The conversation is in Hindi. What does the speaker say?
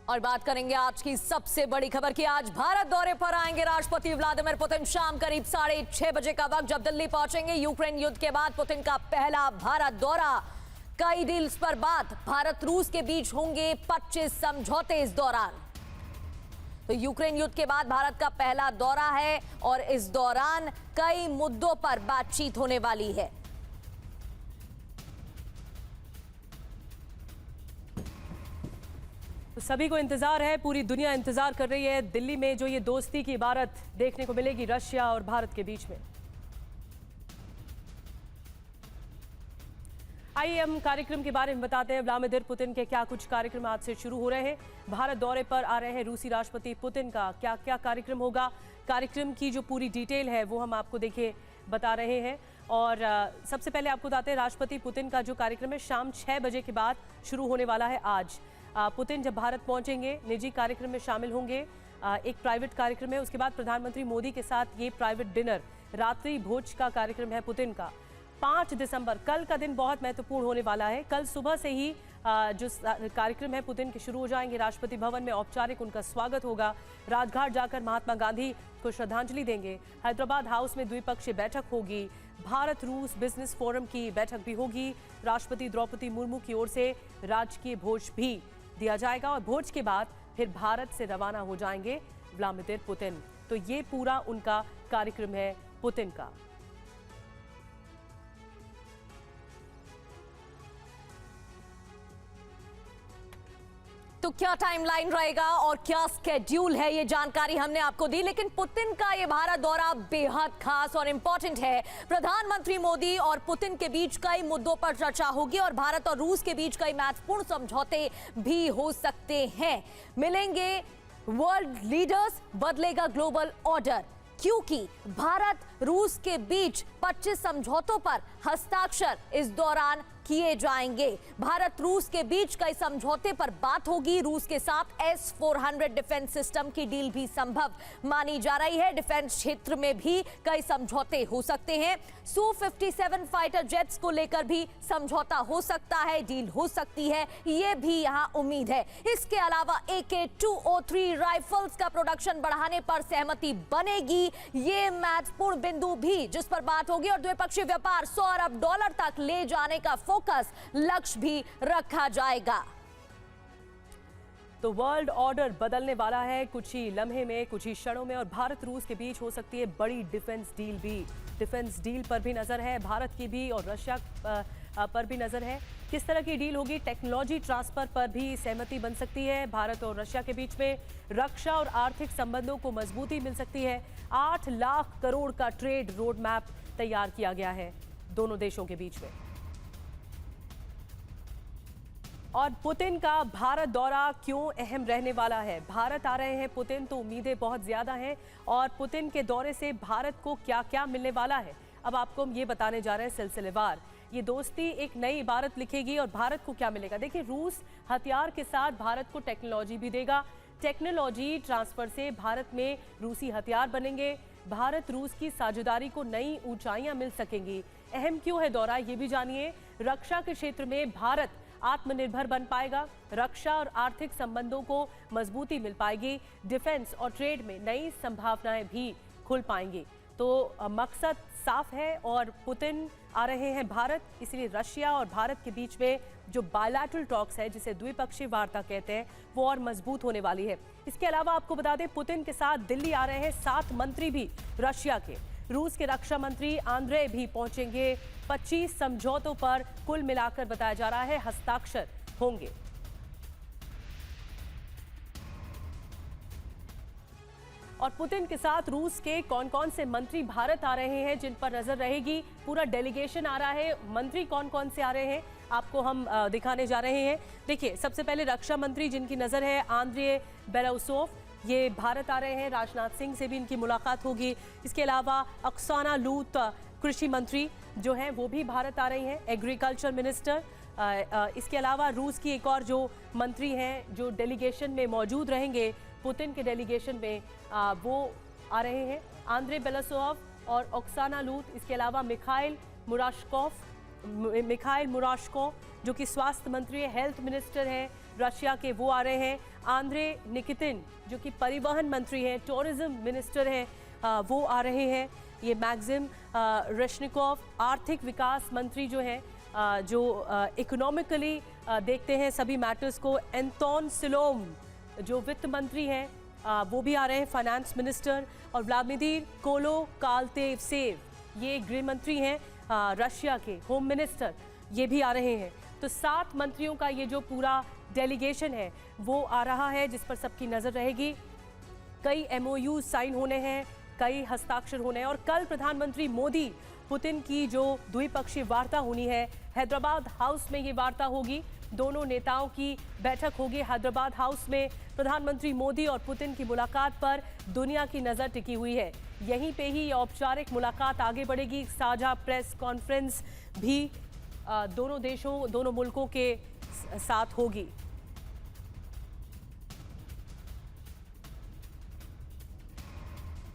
और बात करेंगे आज की सबसे बड़ी खबर की आज भारत दौरे पर आएंगे राष्ट्रपति व्लादिमीर पुतिन। शाम करीब 6:30 बजे का वक्त जब दिल्ली पहुंचेंगे। यूक्रेन युद्ध के बाद पुतिन का पहला भारत दौरा। कई डील्स पर बात, भारत रूस के बीच होंगे 25 समझौते इस दौरान। तो यूक्रेन युद्ध के बाद भारत का पहला दौरा है और इस दौरान कई मुद्दों पर बातचीत होने वाली है। सभी को इंतजार है, पूरी दुनिया इंतजार कर रही है दिल्ली में जो ये दोस्ती की इबारत देखने को मिलेगी रशिया और भारत के बीच में। आइए हम कार्यक्रम के बारे में बताते हैं। व्लादिमीर पुतिन के क्या कुछ कार्यक्रम आज से शुरू हो रहे हैं। भारत दौरे पर आ रहे हैं रूसी राष्ट्रपति पुतिन का क्या क्या कार्यक्रम होगा, कार्यक्रम की जो पूरी डिटेल है वो हम आपको देखिए बता रहे हैं। और सबसे पहले आपको बताते हैं राष्ट्रपति पुतिन का जो कार्यक्रम है शाम 6 बजे के बाद शुरू होने वाला है। आज पुतिन जब भारत पहुंचेंगे निजी कार्यक्रम में शामिल होंगे। एक प्राइवेट कार्यक्रम है, उसके बाद प्रधानमंत्री मोदी के साथ ये प्राइवेट डिनर, रात्रि भोज का कार्यक्रम है पुतिन का। 5 दिसंबर कल का दिन बहुत महत्वपूर्ण होने वाला है। कल सुबह से ही जो कार्यक्रम है पुतिन के शुरू हो जाएंगे। राष्ट्रपति भवन में औपचारिक उनका स्वागत होगा। राजघाट जाकर महात्मा गांधी को श्रद्धांजलि देंगे। हैदराबाद हाउस में द्विपक्षीय बैठक होगी। भारत रूस बिजनेस फोरम की बैठक भी होगी। राष्ट्रपति द्रौपदी मुर्मू की ओर से राजकीय भोज भी दिया जाएगा और भोज के बाद फिर भारत से रवाना हो जाएंगे व्लादिमीर पुतिन। तो ये पूरा उनका कार्यक्रम है पुतिन का। तो क्या टाइमलाइन रहेगा और क्या स्केड्यूल है, ये जानकारी हमने आपको दी। लेकिन पुतिन का ये भारत दौरा बेहद खास और इंपॉर्टेंट है। प्रधानमंत्री मोदी और पुतिन के बीच कई मुद्दों पर चर्चा होगी और भारत और रूस के बीच कई महत्वपूर्ण समझौते भी हो सकते हैं। मिलेंगे वर्ल्ड लीडर्स, बदलेगा ग्लोबल ऑर्डर, क्योंकि भारत रूस के बीच 25 समझौतों पर हस्ताक्षर इस दौरान किए जाएंगे। भारत रूस के बीच कई समझौते पर बात होगी। रूस के साथ S-400 डिफेंस सिस्टम की डील भी संभव मानी जा रही है। डिफेंस क्षेत्र में भी कई समझौते हो सकते हैं। Su-57 फाइटर जेट्स को लेकर भी समझौता हो सकता है, डील हो सकती है, ये भी यहां उम्मीद है। इसके अलावा AK-203 राइफल्स का प्रोडक्शन बढ़ाने पर सहमति बनेगी। ये महत्वपूर्ण बिंदु भी जिस पर बात होगी और द्विपक्षीय व्यापार $100 अरब तक ले जाने का फोकस, लक्ष्य भी रखा जाएगा। तो वर्ल्ड ऑर्डर बदलने वाला है कुछ ही लम्हे में, कुछ ही क्षणों में, और भारत रूस के बीच हो सकती है बड़ी डिफेंस डील भी। डिफेंस डील पर भी नजर है, भारत की भी और रशिया पर भी नजर है। किस तरह की डील होगी, टेक्नोलॉजी ट्रांसफर पर भी सहमति बन सकती है भारत और रशिया के बीच में। रक्षा और आर्थिक संबंधों को मजबूती मिल सकती है। 8 लाख करोड़ का ट्रेड रोड मैप तैयार किया गया है दोनों देशों के बीच में। और पुतिन का भारत दौरा क्यों अहम रहने वाला है। भारत आ रहे हैं पुतिन तो उम्मीदें बहुत ज्यादा हैं और पुतिन के दौरे से भारत को क्या क्या मिलने वाला है अब आपको हम ये बताने जा रहे हैं सिलसिलेवार। ये दोस्ती एक नई इबारत लिखेगी और भारत को क्या मिलेगा। देखिए, रूस हथियार के साथ भारत को टेक्नोलॉजी भी देगा। टेक्नोलॉजी ट्रांसफर से भारत में रूसी हथियार बनेंगे। भारत रूस की साझेदारी को नई ऊंचाइयां मिल सकेंगी। अहम क्यों है दौरा, ये भी जानिए। रक्षा के क्षेत्र में भारत आत्मनिर्भर बन पाएगा। रक्षा और आर्थिक संबंधों को मजबूती मिल पाएगी। डिफेंस और ट्रेड में नई संभावनाएं भी खुल पाएंगी। तो मकसद साफ है और पुतिन आ रहे हैं भारत, इसलिए रशिया और भारत के बीच में जो बायलैटरल टॉक्स है, जिसे द्विपक्षीय वार्ता कहते हैं, वो और मजबूत होने वाली है। इसके अलावा आपको बता दें पुतिन के साथ दिल्ली आ रहे हैं 7 मंत्री भी रशिया के। रूस के रक्षा मंत्री आंद्रे भी पहुंचेंगे। 25 समझौतों पर कुल मिलाकर बताया जा रहा है हस्ताक्षर होंगे। और पुतिन के साथ रूस के कौन कौन से मंत्री भारत आ रहे हैं जिन पर नजर रहेगी। पूरा डेलीगेशन आ रहा है, मंत्री कौन कौन से आ रहे हैं आपको हम दिखाने जा रहे हैं। देखिए, सबसे पहले रक्षा मंत्री जिनकी नजर है आंद्रे बेलाउसोव, ये भारत आ रहे हैं। राजनाथ सिंह से भी इनकी मुलाकात होगी। इसके अलावा ओक्साना लूत कृषि मंत्री जो हैं वो भी भारत आ रही हैं, एग्रीकल्चर मिनिस्टर। इसके अलावा रूस की एक और जो मंत्री हैं जो डेलीगेशन में मौजूद रहेंगे पुतिन के डेलीगेशन में, वो आ रहे हैं आंद्रे बेलासोव और ओक्साना लूत। इसके अलावा मिखाइल मुराशकोव जो कि स्वास्थ्य मंत्री है, हेल्थ मिनिस्टर है, रशिया के वो आ रहे हैं। आंद्रे निकितिन जो कि परिवहन मंत्री हैं, टूरिज्म मिनिस्टर हैं, वो आ रहे हैं। ये मैक्सिम रेशनिकोव आर्थिक विकास मंत्री जो हैं, जो इकोनॉमिकली देखते हैं सभी मैटर्स को। एंटोन सिलोम जो वित्त मंत्री हैं, वो भी आ रहे हैं, फाइनेंस मिनिस्टर। और व्लादिमीर कोलोकालतेसेव ये गृह मंत्री हैं, रशिया के होम मिनिस्टर, ये भी आ रहे हैं। तो 7 मंत्रियों का ये जो पूरा डेलीगेशन है वो आ रहा है, जिस पर सबकी नज़र रहेगी। कई MOU साइन होने हैं, कई हस्ताक्षर होने हैं। और कल प्रधानमंत्री मोदी पुतिन की जो द्विपक्षीय वार्ता होनी है, हैदराबाद हाउस में ये वार्ता होगी। दोनों नेताओं की बैठक होगी हैदराबाद हाउस में। प्रधानमंत्री मोदी और पुतिन की मुलाकात पर दुनिया की नज़र टिकी हुई है। यहीं पे ही औपचारिक मुलाकात आगे बढ़ेगी। साझा प्रेस कॉन्फ्रेंस भी दोनों देशों, दोनों मुल्कों के साथ होगी।